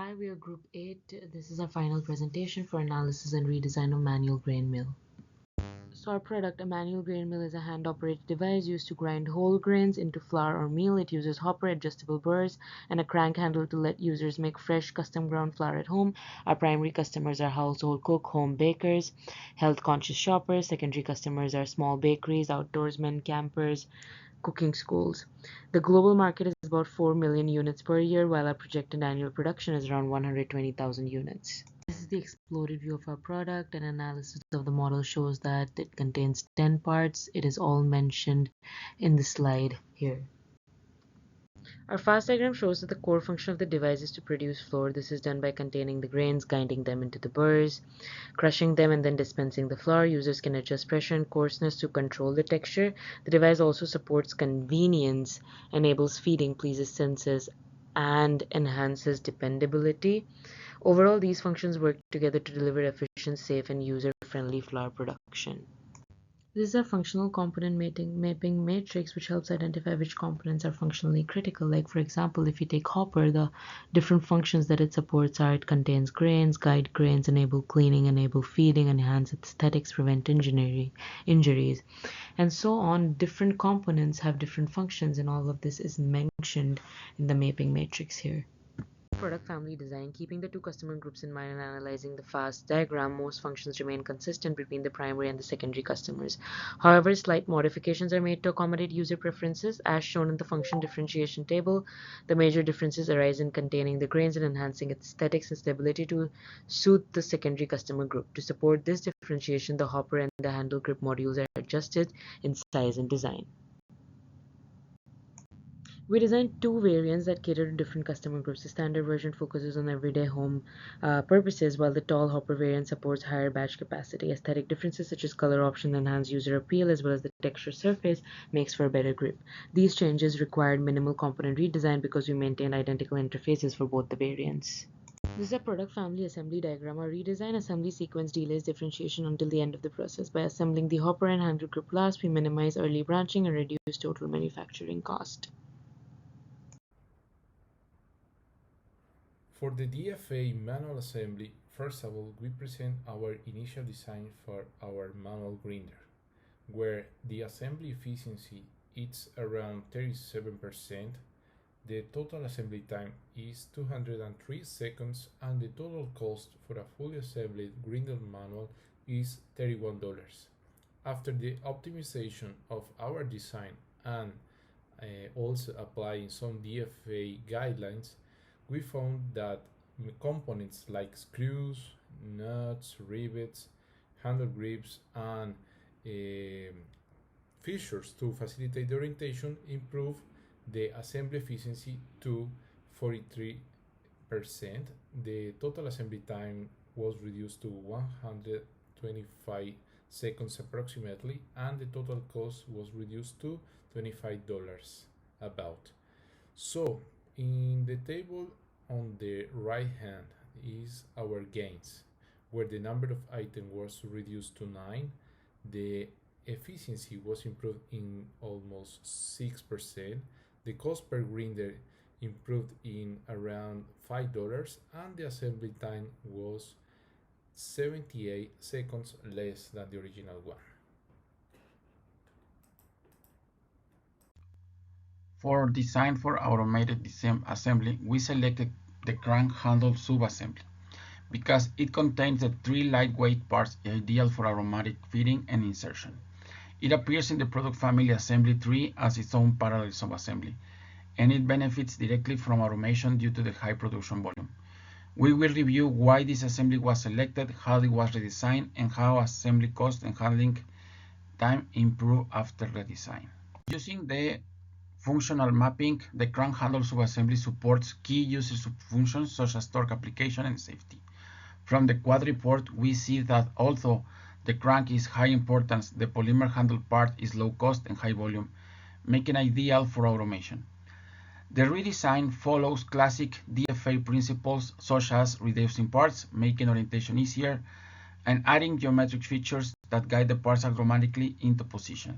Hi, we are Group 8. This is our final presentation for analysis and redesign of manual grain mill. So our product, a manual grain mill, is a hand-operated device used to grind whole grains into flour or meal. It uses hopper, adjustable burrs, and a crank handle to let users make fresh, custom-ground flour at home. Our primary customers are household cook, home bakers, health-conscious shoppers. Secondary customers are small bakeries, outdoorsmen, campers, cooking schools. The global market is about 4 million units per year, while our projected annual production is around 120,000 units. This is the exploded view of our product. An analysis of the model shows that it contains 10 parts. It is all mentioned in the slide here. Our fast diagram shows that the core function of the device is to produce flour. This is done by containing the grains, grinding them into the burrs, crushing them, and then dispensing the flour. Users can adjust pressure and coarseness to control the texture. The device also supports convenience, enables feeding, pleases senses, and enhances dependability. Overall, these functions work together to deliver efficient, safe, and user-friendly flour production. This is a functional component mapping matrix which helps identify which components are functionally critical. Like for example, if you take hopper, the different functions that it supports are it contains grains, guide grains, enable cleaning, enable feeding, enhance aesthetics, prevent injuries, and so on. Different components have different functions, and all of this is mentioned in the mapping matrix here. Product family design. Keeping the two customer groups in mind and analyzing the fast diagram, most functions remain consistent between the primary and the secondary customers. However, slight modifications are made to accommodate user preferences, as shown in the function differentiation table. The major differences arise in containing the grains and enhancing aesthetics and stability to suit the secondary customer group. To support this differentiation, the hopper and the handle grip modules are adjusted in size and design. We designed two variants that cater to different customer groups. The standard version focuses on everyday home purposes, while the tall hopper variant supports higher batch capacity. Aesthetic differences such as color option enhance user appeal, as well as the texture surface makes for a better grip. These changes required minimal component redesign because we maintained identical interfaces for both the variants. This is a product family assembly diagram. Our redesign assembly sequence delays differentiation until the end of the process. By assembling the hopper and handle grip last, we minimize early branching and reduce total manufacturing cost. For the DFA manual assembly, first of all, we present our initial design for our manual grinder, where the assembly efficiency is around 37%, the total assembly time is 203 seconds, and the total cost for a fully assembled grinder manual is $31. After the optimization of our design and also applying some DFA guidelines, we found that components like screws, nuts, rivets, handle grips, and fissures to facilitate the orientation improve the assembly efficiency to 43%. The total assembly time was reduced to 125 seconds approximately, and the total cost was reduced to $25 about. So in the table on the right hand is our gains, where the number of items was reduced to 9, the efficiency was improved in almost 6%, the cost per grinder improved in around $5, and the assembly time was 78 seconds less than the original one. For design for automated assembly, we selected the crank handle subassembly because it contains the three lightweight parts ideal for automatic fitting and insertion. It appears in the product family assembly tree as its own parallel subassembly, and it benefits directly from automation due to the high production volume. We will review why this assembly was selected, how it was redesigned, and how assembly cost and handling time improved after redesign. Using the functional mapping, the crank handle subassembly supports key user functions such as torque application and safety. From the quad report, we see that although the crank is high importance, the polymer handle part is low cost and high volume, making ideal for automation. The redesign follows classic DFA principles such as reducing parts, making orientation easier, and adding geometric features that guide the parts automatically into position.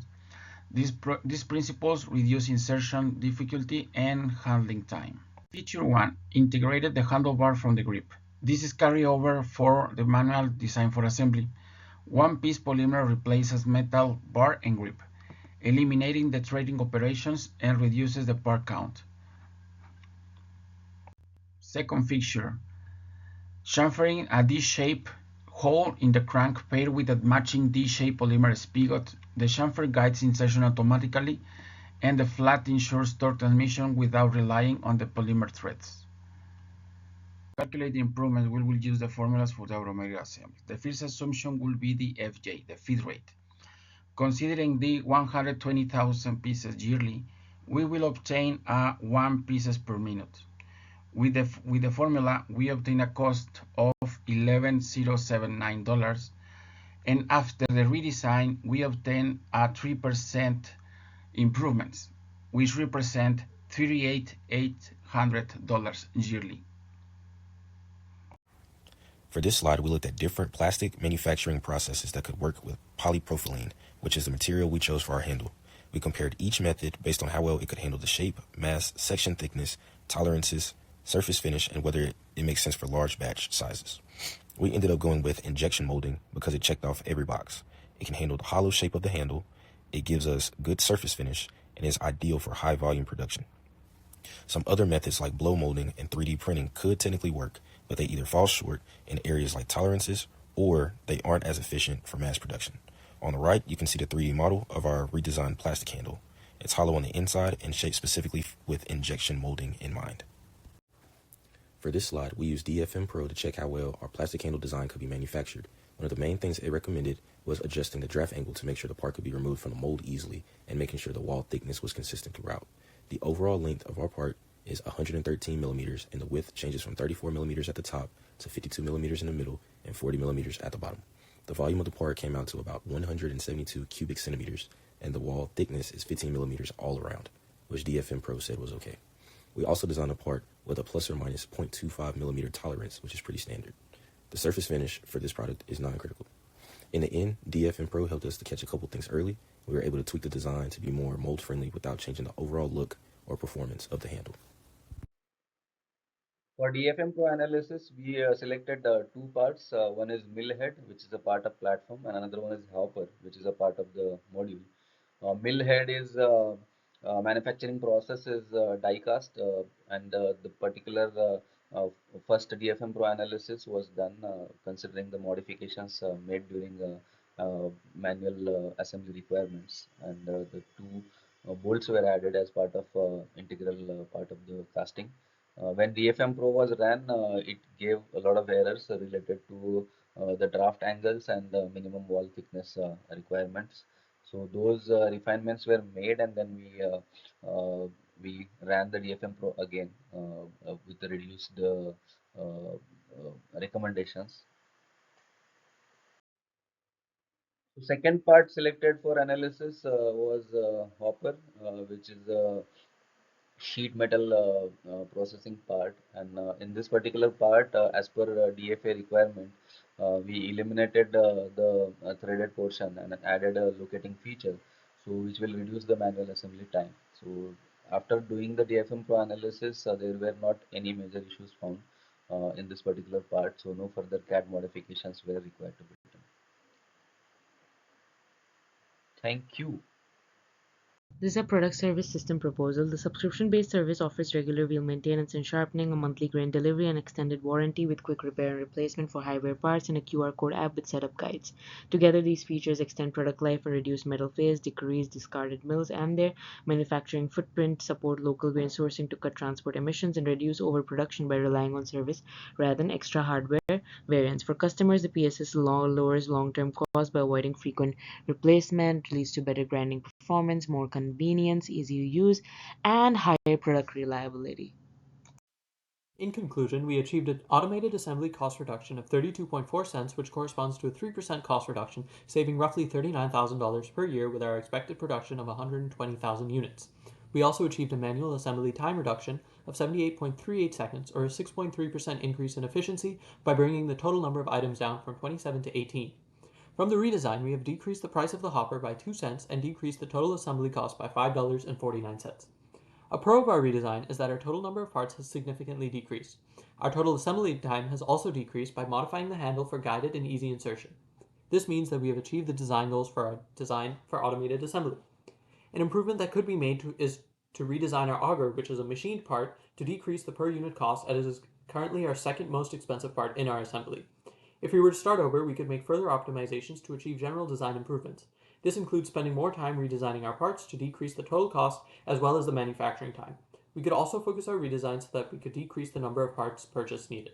These principles reduce insertion difficulty and handling time. Feature 1 integrated the handlebar from the grip. This is carryover for the manual design for assembly. One-piece polymer replaces metal bar and grip, eliminating the trading operations and reduces the part count. Second feature, chamfering a D-shaped hole in the crank paired with a matching D-shaped polymer spigot. The chamfer guides insertion automatically, and the flat ensures torque transmission without relying on the polymer threads. To calculate the improvement, we will use the formulas for the automated assembly. The first assumption will be the FJ, the feed rate. Considering the 120,000 pieces yearly, we will obtain 1 pieces per minute. With the formula, we obtain a cost of $11,079, and after the redesign, we obtain a 3% improvements, which represent $38,800 yearly. For this slide, we looked at different plastic manufacturing processes that could work with polypropylene, which is the material we chose for our handle. We compared each method based on how well it could handle the shape, mass, section thickness, tolerances, surface finish, and whether it makes sense for large batch sizes. We ended up going with injection molding because it checked off every box. It can handle the hollow shape of the handle, it gives us good surface finish, and is ideal for high volume production. Some other methods like blow molding and 3D printing could technically work, but they either fall short in areas like tolerances or they aren't as efficient for mass production. On the right, you can see the 3D model of our redesigned plastic handle. It's hollow on the inside and shaped specifically with injection molding in mind. For this slide, we used DfM Pro to check how well our plastic handle design could be manufactured. One of the main things it recommended was adjusting the draft angle to make sure the part could be removed from the mold easily and making sure the wall thickness was consistent throughout. The overall length of our part is 113 millimeters, and the width changes from 34 millimeters at the top to 52 millimeters in the middle and 40 millimeters at the bottom. The volume of the part came out to about 172 cubic centimeters, and the wall thickness is 15 millimeters all around, which DfM Pro said was okay. We also designed a part with a plus or minus 0.25 millimeter tolerance, which is pretty standard. The surface finish for this product is non-critical. In the end, DfM Pro helped us to catch a couple things early. We were able to tweak the design to be more mold-friendly without changing the overall look or performance of the handle. For DfM Pro analysis, we selected two parts. One is mill head, which is a part of platform, and another one is hopper, which is a part of the module. Mill head is manufacturing process is die cast, and the particular first DfM Pro analysis was done considering the modifications made during manual assembly requirements, and the two bolts were added as part of integral part of the casting. When DfM Pro was ran, it gave a lot of errors related to the draft angles and the minimum wall thickness requirements. So those refinements were made, and then we ran the DfM Pro again with the reduced recommendations. The second part selected for analysis was hopper, which is sheet metal processing part, and in this particular part, as per DFA requirement, we eliminated the threaded portion and added a locating feature, so which will reduce the manual assembly time. So after doing the DFM Pro analysis, there were not any major issues found in this particular part, so no further CAD modifications were required to be done. Thank you. This is a product service system proposal. The subscription-based service offers regular wheel maintenance and sharpening, a monthly grain delivery, and extended warranty with quick repair and replacement for high-wear parts, and a QR code app with setup guides. Together, these features extend product life and reduce metal phase, decrease discarded mills and their manufacturing footprint, support local grain sourcing to cut transport emissions, and reduce overproduction by relying on service rather than extra hardware variants. For customers, the PSS lowers long-term costs by avoiding frequent replacement, leads to better grinding performance, more convenience, easy use, and higher product reliability. In conclusion, we achieved an automated assembly cost reduction of 32.4 cents, which corresponds to a 3% cost reduction, saving roughly $39,000 per year with our expected production of 120,000 units. We also achieved a manual assembly time reduction of 78.38 seconds, or a 6.3% increase in efficiency, by bringing the total number of items down from 27 to 18. From the redesign, we have decreased the price of the hopper by 2 cents and decreased the total assembly cost by $5.49. A pro of our redesign is that our total number of parts has significantly decreased. Our total assembly time has also decreased by modifying the handle for guided and easy insertion. This means that we have achieved the design goals for our design for automated assembly. An improvement that could be made is to redesign our auger, which is a machined part, to decrease the per unit cost as it is currently our second most expensive part in our assembly. If we were to start over, we could make further optimizations to achieve general design improvements. This includes spending more time redesigning our parts to decrease the total cost as well as the manufacturing time. We could also focus our redesign so that we could decrease the number of parts purchased needed.